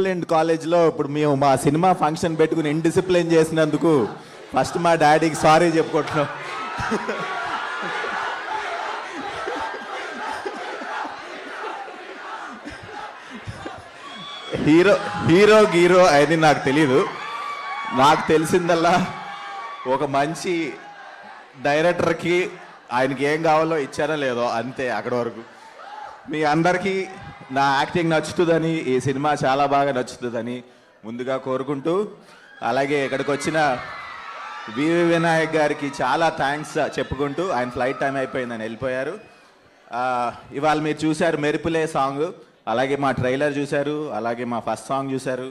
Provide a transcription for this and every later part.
Discipline కాలేజ్లో ఇప్పుడు మేము మా సినిమా ఫంక్షన్ పెట్టుకుని ఇండిసిప్లిన్ చేసినందుకు ఫస్ట్ మా డాడీకి సారీ చెప్పుకుంటున్నాం. హీరో గీరో అది నాకు తెలీదు. నాకు తెలిసిందల్లా ఒక మంచి డైరెక్టర్కి ఆయనకి ఏం కావాలో ఇచ్చారో లేదో అంతే, అక్కడ వరకు. మీ అందరికీ నా యాక్టింగ్ నచ్చుతుందని, ఈ సినిమా చాలా బాగా నచ్చుతుందని ముందుగా కోరుకుంటూ, అలాగే ఇక్కడికి వచ్చిన వివి వినాయక్ గారికి చాలా థ్యాంక్స్ చెప్పుకుంటూ, ఆయన ఫ్లైట్ టైం అయిపోయిందని వెళ్ళిపోయారు. ఇవాళ మీరు చూశారు మెరుపులే సాంగ్, అలాగే మా ట్రైలర్ చూశారు, అలాగే మా ఫస్ట్ సాంగ్ చూశారు.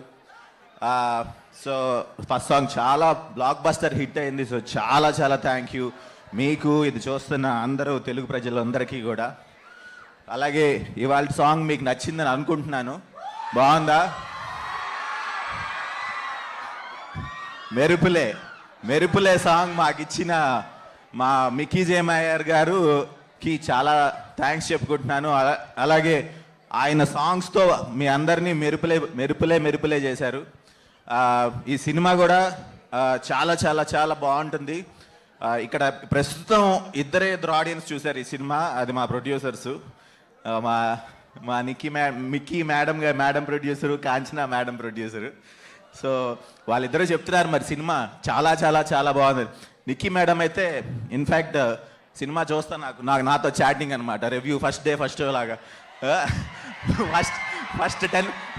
సో ఫస్ట్ సాంగ్ చాలా బ్లాక్ బస్టర్ హిట్ అయింది. సో చాలా చాలా థ్యాంక్ యూ మీకు, ఇది చూస్తున్న అందరూ తెలుగు ప్రజలందరికీ కూడా. అలాగే ఇవాళ సాంగ్ మీకు నచ్చిందని అనుకుంటున్నాను. బాగుందా? మెరుపులే సాంగ్ మాకు ఇచ్చిన మా మిక్కీ జేమయ్యర్ గారుకి చాలా థ్యాంక్స్ చెప్పుకుంటున్నాను. అలాగే ఆయన సాంగ్స్తో మీ అందరినీ మెరుపులే చేశారు. ఈ సినిమా కూడా చాలా చాలా చాలా బాగుంటుంది. ఇక్కడ ప్రస్తుతం ఇద్దరు ఆడియన్స్ చూశారు ఈ సినిమా, అది మా ప్రొడ్యూసర్సు, మా Mickey madam producer, Kanchana madam producer. So వాళ్ళిద్దరూ చెప్తున్నారు మరి సినిమా చాలా చాలా చాలా బాగుంది. నిక్కీ మేడం అయితే ఇన్ఫ్యాక్ట్ సినిమా చూస్తా నాతో చాటింగ్ అనమాట, రివ్యూ ఫస్ట్ షో లాగా.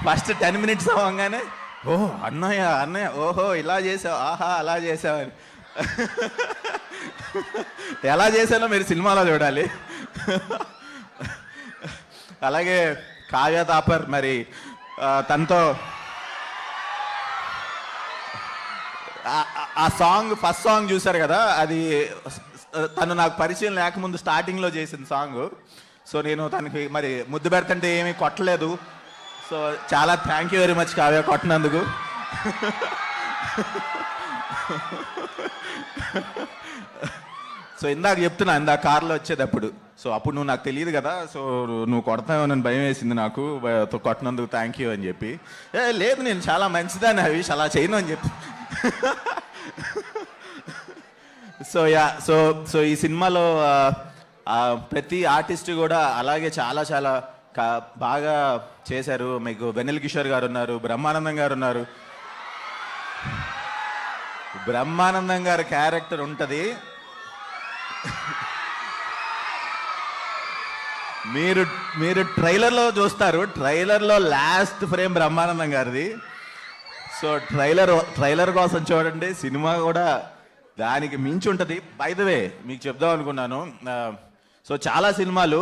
ఫస్ట్ 10 minutes అవ్వగానే ఓహో అన్నయ్య ఓహో ఇలా చేసావు, ఆహా అలా చేసావు అని. ఎలా చేశానో మీరు సినిమాలో చూడాలి. అలాగే కావ్య తాపర్, మరి తనతో ఆ సాంగ్ ఫస్ట్ సాంగ్ చూసారు కదా, అది తను నాకు పరిచయం లేకముందు స్టార్టింగ్లో చేసిన సాంగ్. సో నేను తనకి మరి ముద్దు పెడుతుంటే ఏమీ కొట్టలేదు. సో చాలా thank you very much Kavya, కొట్టినందుకు. సో ఇందాక కార్లో వచ్చేటప్పుడు, సో అప్పుడు నువ్వు నాకు తెలియదు కదా, సో నువ్వు కొడతావని భయం వేసింది నాకు, కొట్టినందుకు థ్యాంక్ యూ అని చెప్పి. లేదు నేను చాలా మంచిదాన్ని హరీష్, అలా చేయను అని చెప్పి. సో ఈ సినిమాలో ప్రతి ఆర్టిస్ట్ కూడా అలాగే చాలా చాలా బాగా చేశారు. మీకు వెన్నెల కిషోర్ గారు ఉన్నారు, బ్రహ్మానందం గారు ఉన్నారు. బ్రహ్మానందం గారి క్యారెక్టర్ ఉంటుంది, మీరు ట్రైలర్లో చూస్తారు. ట్రైలర్లో లాస్ట్ ఫ్రేమ్ బ్రహ్మానందం గారిది. సో ట్రైలర్ కోసం చూడండి, సినిమా కూడా దానికి మించి ఉంటుంది. బై ద వే మీకు చెప్దాం అనుకున్నాను, సో చాలా సినిమాలు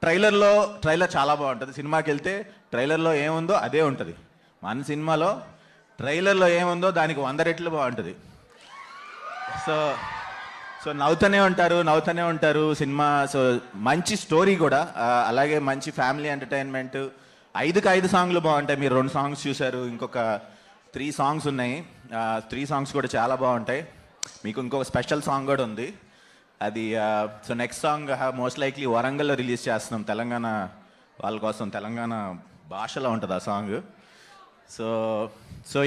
ట్రైలర్ చాలా బాగుంటుంది, సినిమాకి వెళ్తే ట్రైలర్లో ఏముందో అదే ఉంటుంది. మన సినిమాలో ట్రైలర్లో ఏముందో దానికి 100 రెట్లు బాగుంటుంది. సో నవ్వుతూనే ఉంటారు సినిమా. సో మంచి స్టోరీ కూడా, అలాగే మంచి ఫ్యామిలీ ఎంటర్టైన్మెంట్. 5కి 5 సాంగ్లు బాగుంటాయి. మీరు 2 సాంగ్స్ చూశారు, ఇంకొక 3 సాంగ్స్ ఉన్నాయి. 3 సాంగ్స్ కూడా చాలా బాగుంటాయి. మీకు ఇంకొక స్పెషల్ సాంగ్ కూడా ఉంది, అది so next song most likely వరంగల్లో రిలీజ్ చేస్తున్నాం, తెలంగాణ వాళ్ళ కోసం. తెలంగాణ భాషలో ఉంటుంది ఆ సాంగ్. సో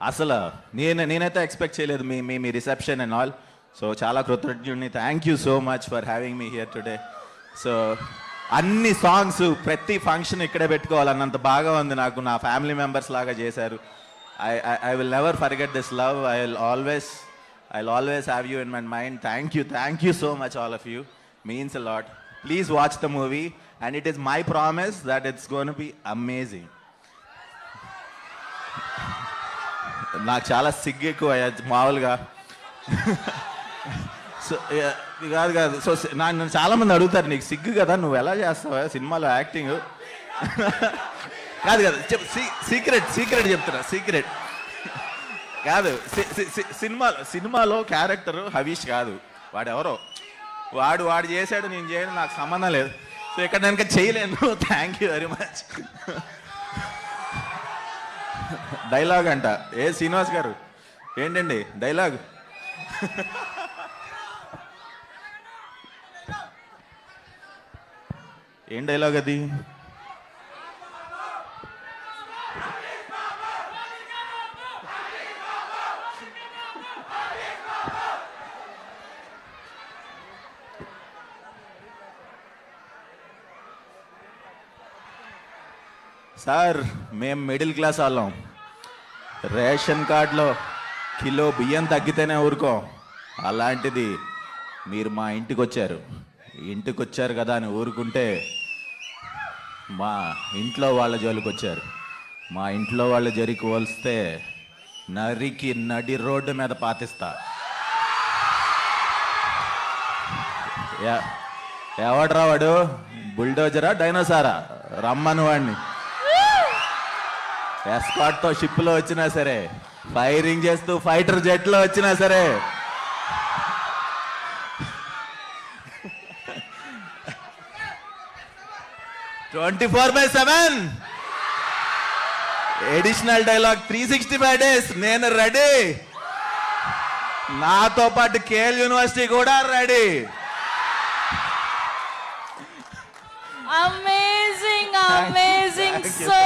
అసలు నేనైతే ఎక్స్పెక్ట్ చేయలేదు మీ రిసెప్షన్ అండ్ ఆల్. సో చాలా కృతజ్ఞుడిని. Thank you so much for having me here today. So అన్ని సాంగ్స్ ప్రతి ఫంక్షన్ ఇక్కడే పెట్టుకోవాలన్నంత బాగా ఉంది నాకు. నా ఫ్యామిలీ మెంబర్స్ లాగా చేశారు. I will never forget this love. I'll always have you in my mind. Thank you so much, all of you. Means a lot. Please watch the movie, and it is my promise that it's going to be amazing. నాకు చాలా సిగ్గు ఎక్కువ మామూలుగా. So కాదు. So నన్ను చాలామంది అడుగుతారు, నీకు సిగ్గు కదా, నువ్వు ఎలా చేస్తావా సినిమాలో యాక్టింగ్? కాదు సీక్రెట్ చెప్తున్నా, సీక్రెట్ కాదు. సినిమాలో క్యారెక్టర్ హరీష్ కాదు, వాడెవరో వాడు చేశాడు, నేను చేయను, నాకు సంబంధం లేదు. సో ఇక్కడ నేను చేయలేను. Thank you very much. Dialogue అంట, శ్రీనివాస్ గారు ఏంటండి డైలాగ్? ఏం డైలాగ్ అది? సార్ మేము మిడిల్ క్లాస్ వాళ్ళం, రేషన్ కార్డులో కిలో బియ్యం తగ్గితేనే ఊరుకోం. అలాంటిది మీరు మా ఇంటికి వచ్చారు కదా అని ఊరుకుంటే మా ఇంట్లో వాళ్ళ జోలికి వచ్చారు. మా ఇంట్లో వాళ్ళ జరికి పోలిస్తే నరికి నడి రోడ్డు మీద పాతిస్తా. ఎవడ్రా వాడు, బుల్డోజరా డైనోసారా? రమ్మను వాడిని. ఎస్కాట్తో షిప్లో వచ్చినా సరే, ఫైరింగ్ చేస్తూ ఫైటర్ జెట్లో వచ్చినా సరే, "24/7 ఎడిషనల్ డైలాగ్ 365 days నేను రెడీ. నాతో పాటు కేఎల్ యూనివర్సిటీ కూడా రెడీ." Amazing, amazing, so